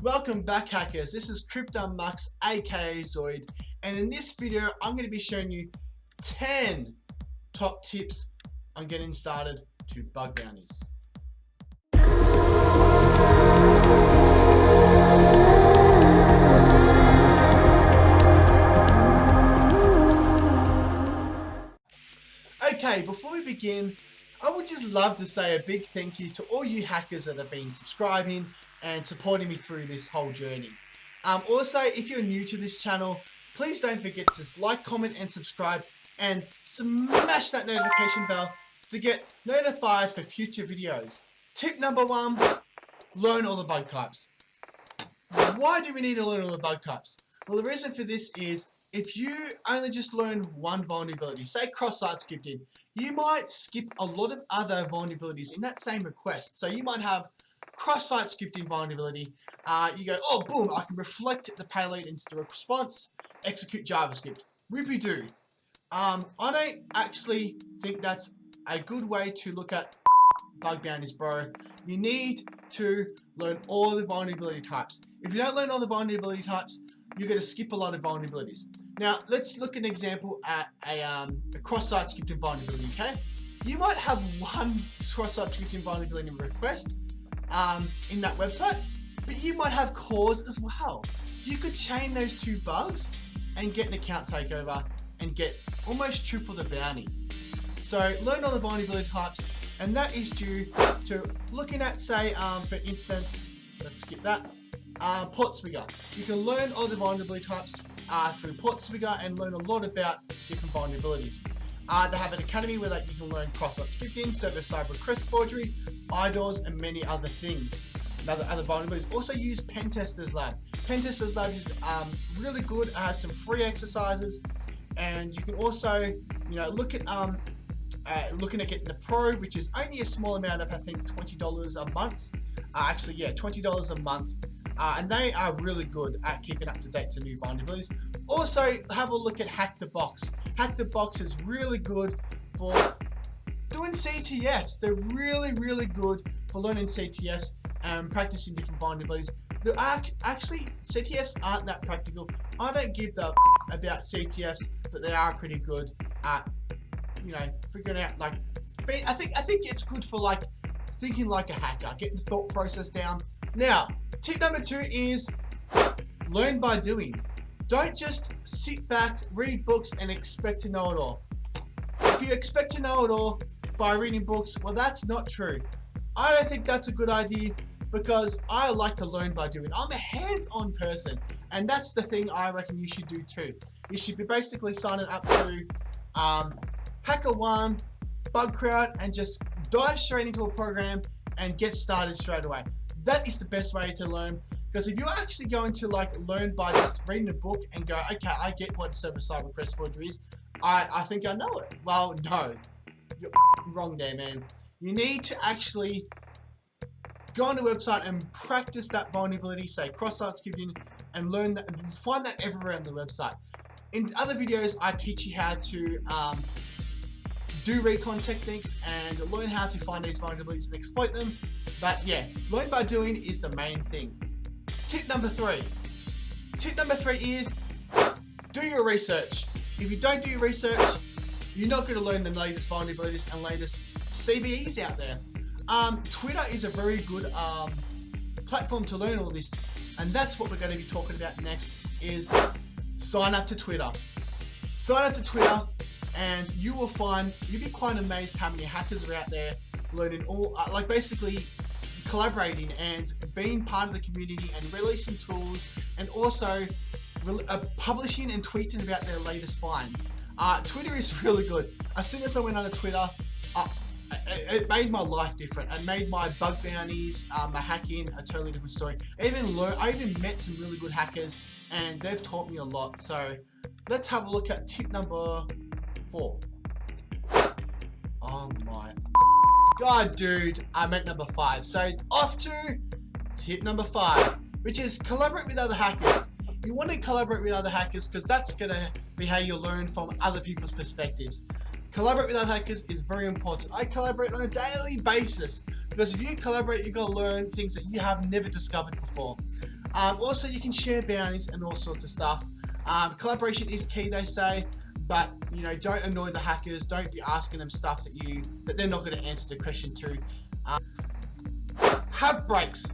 Welcome back, hackers. This is Mux, aka Zoid, and in this video I'm going to be showing you 10 top tips on getting started to bug bounties. Okay, before we begin, I would just love to say a big thank you to all you hackers that have been subscribing and supporting me through this whole journey. Also, if you're new to this channel, please don't forget to like, comment, and subscribe, and smash that notification bell to get notified for future videos. Tip number 1, learn all the bug types. Why do we need to learn all the bug types? Well, the reason for this is if you only just learn one vulnerability, say cross-site scripting, you might skip a lot of other vulnerabilities in that same request. So you might have cross-site scripting vulnerability. You go, oh, boom, I can reflect the payload into the response, execute JavaScript. Whoopie-doo. I don't actually think that's a good way to look at bug bounties, bro. You need to learn all the vulnerability types. If you don't learn all the vulnerability types, you're going to skip a lot of vulnerabilities. Now, let's look at an example at a cross-site scripting vulnerability, okay? You might have one cross-site scripting vulnerability request in that website, but you might have cores as well. You could chain those two bugs and get an account takeover and get almost triple the bounty. So learn all the vulnerability types, and that is due to looking at, say, for instance, let's skip that, Portswigger. You can learn all the vulnerability types through Portswigger and learn a lot about different vulnerabilities. They have an academy where you can learn cross-site scripting, server-side request forgery, IDORs, and many other things. Other vulnerabilities. Also use Pentesters Lab. Pentesters Lab is really good. It has some free exercises, and you can also, look at looking at getting the Pro, which is only a small amount of, I think, $20 a month. Actually, yeah, $20 a month. And they are really good at keeping up to date to new vulnerabilities. Also, have a look at Hack the Box. Hack the Box is really good for doing CTFs. They're really, really good for learning CTFs and practicing different vulnerabilities. Actually, CTFs aren't that practical. I don't give the about CTFs, but they are pretty good at, figuring out, I think it's good for thinking like a hacker, getting the thought process down. Now, tip number 2 is learn by doing. Don't just sit back, read books, and expect to know it all. If you expect to know it all by reading books, well, that's not true. I don't think that's a good idea, because I like to learn by doing. I'm a hands-on person, and that's the thing I reckon you should do too. You should be basically signing up to HackerOne, BugCrowd, and just dive straight into a program and get started straight away. That is the best way to learn, because if you're actually going to learn by just reading a book and go, okay, I get what server-side request forgery is, I think I know it. Well, no, you're wrong there, man. You need to actually go on the website and practice that vulnerability, say cross-site scripting, and learn that, and find that everywhere on the website. In other videos, I teach you how to do Recon techniques and learn how to find these vulnerabilities and exploit them. But yeah, learn by doing is the main thing. Tip number 3. Tip number 3 is do your research. If you don't do your research, you're not going to learn the latest vulnerabilities and latest CVEs out there. Twitter is a very good platform to learn all this, and that's what we're going to be talking about next, is sign up to Twitter. Sign up to Twitter, and you will find, you'll be quite amazed how many hackers are out there learning all, basically collaborating and being part of the community and releasing tools, and also publishing and tweeting about their latest finds. Twitter is really good. As soon as I went on Twitter, it made my life different. It made my bug bounties, my hacking, a totally different story. I even met some really good hackers, and they've taught me a lot. So let's have a look at tip number 4. Oh my God, dude, I meant number 5. So off to tip number 5, which is collaborate with other hackers. You want to collaborate with other hackers because that's going to be how you learn from other people's perspectives. Collaborate with other hackers is very important. I collaborate on a daily basis, because if you collabor, you're going to learn things that you have never discovered before. Also, you can share bounties and all sorts of stuff. Collaboration is key, they say, but you know, don't annoy the hackers. Don't be asking them stuff that they're not going to answer the question to. Have breaks.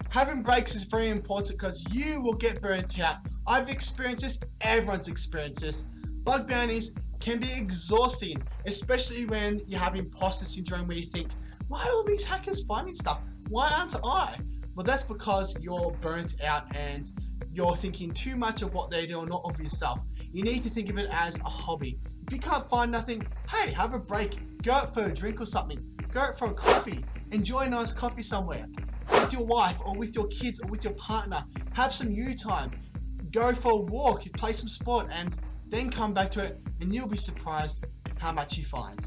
Having breaks is very important because you will get burnt out. I've experienced this. Everyone's experienced this. Bug bounties can be exhausting, especially when you have imposter syndrome, where you think, why are all these hackers finding stuff? Why aren't I? Well, that's because you're burnt out and you're thinking too much of what they're doing, not of yourself. You need to think of it as a hobby. If you can't find nothing, hey, have a break. Go out for a drink or something. Go out for a coffee. Enjoy a nice coffee somewhere with your wife or with your kids or with your partner. Have some you time. Go for a walk, play some sport, and then come back to it, and you'll be surprised how much you find.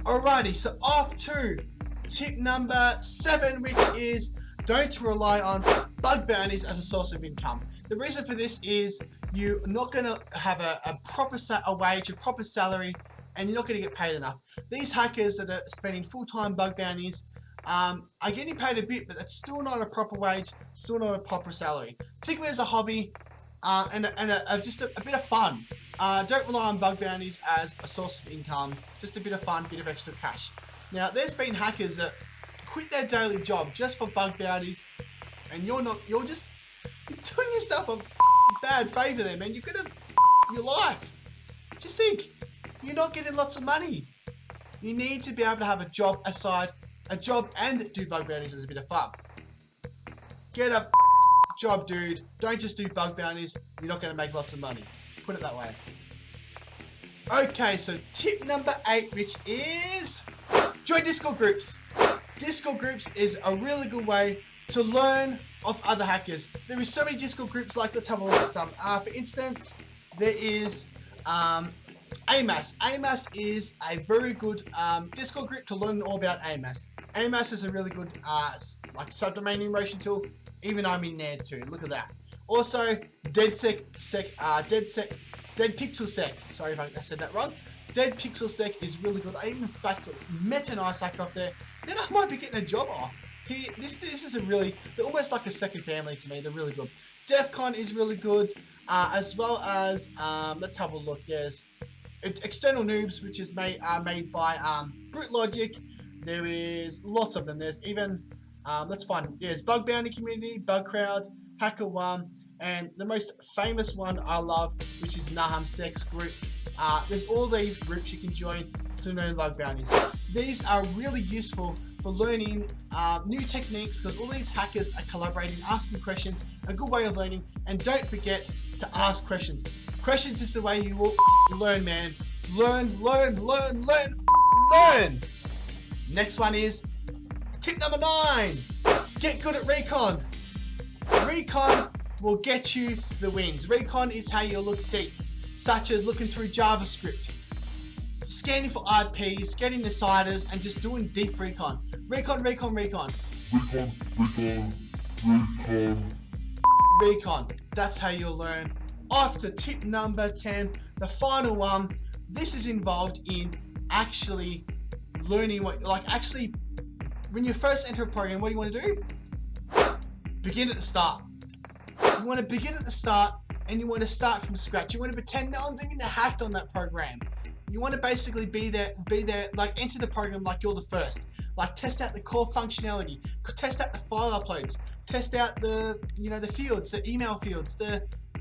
Alrighty, so off to tip number 7, which is don't rely on bug bounties as a source of income. The reason for this is you're not going to have a proper wage, a proper salary, and you're not going to get paid enough. These hackers that are spending full-time bug bounties are getting paid a bit, but that's still not a proper wage, still not a proper salary. Think of it as a hobby and just a bit of fun. Don't rely on bug bounties as a source of income, just a bit of fun, bit of extra cash. Now, there's been hackers that quit their daily job just for bug bounties, and you're just doing yourself a bad favor there, man. You're gonna your life. Just think, you're not getting lots of money. You need to be able to have a job and do bug bounties as a bit of fun. Get a job, dude. Don't just do bug bounties. You're not going to make lots of money. Put it that way. Okay, so tip number 8, which is join Discord groups. Discord groups is a really good way to learn of other hackers. There is so many Discord groups, like let's have a look at some. For instance, there is AMAS. AMAS is a very good Discord group to learn all about AMAS. AMAS is a really good like subdomain enumeration tool. Even I'm in there too. Look at that. Also, Dead Pixel Sec. Sorry if I said that wrong. Dead Pixel Sec is really good. I even, in fact, met a nice hacker off there. Then I might be getting a job off. This is they're almost like a second family to me. They're really good. Recon is really good, as well as let's have a look. There's External Noobs, which is made by Brute Logic. There is lots of them. There's even let's find. There's Bug Bounty Community, Bug Crowd, Hacker One, and the most famous one I love, which is Nahum Sex Group. There's all these groups you can join to learn bug bounties. These are really useful for learning new techniques because all these hackers are collaborating, asking questions, a good way of learning. And don't forget to ask questions. Questions is the way you will learn, man. Learn. Next one is tip number 9. Get good at Recon. Recon will get you the wins. Recon is how you look deep, such as looking through JavaScript, scanning for IPs, getting the CIDRs, and just doing deep Recon. Recon. That's how you'll learn. Off to tip number 10, the final one. This is involved in actually learning when you first enter a program, what do you want to do? Begin at the start. You want to begin at the start, and you want to start from scratch. You want to pretend no one's even hacked on that program. You want to basically be there, like enter the program like you're the first. Like test out the core functionality, test out the file uploads, test out the fields, the email fields,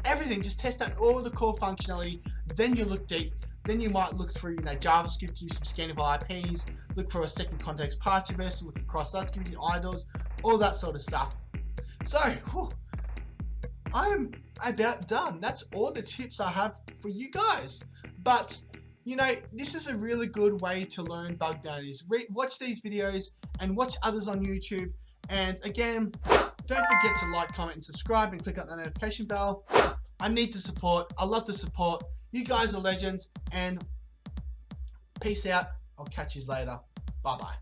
everything. Just test out all the core functionality. Then you look deep. Then you might look through JavaScript, do some scanning of IPs, look for a second context path traversal, look for cross-site community idols, all that sort of stuff. So, I'm about done. That's all the tips I have for you guys. But this is a really good way to learn bug bounties. Watch these videos and watch others on YouTube. And again, don't forget to like, comment, and subscribe, and click on the notification bell. I need the support. I love the support. You guys are legends, and peace out. I'll catch you later. Bye-bye.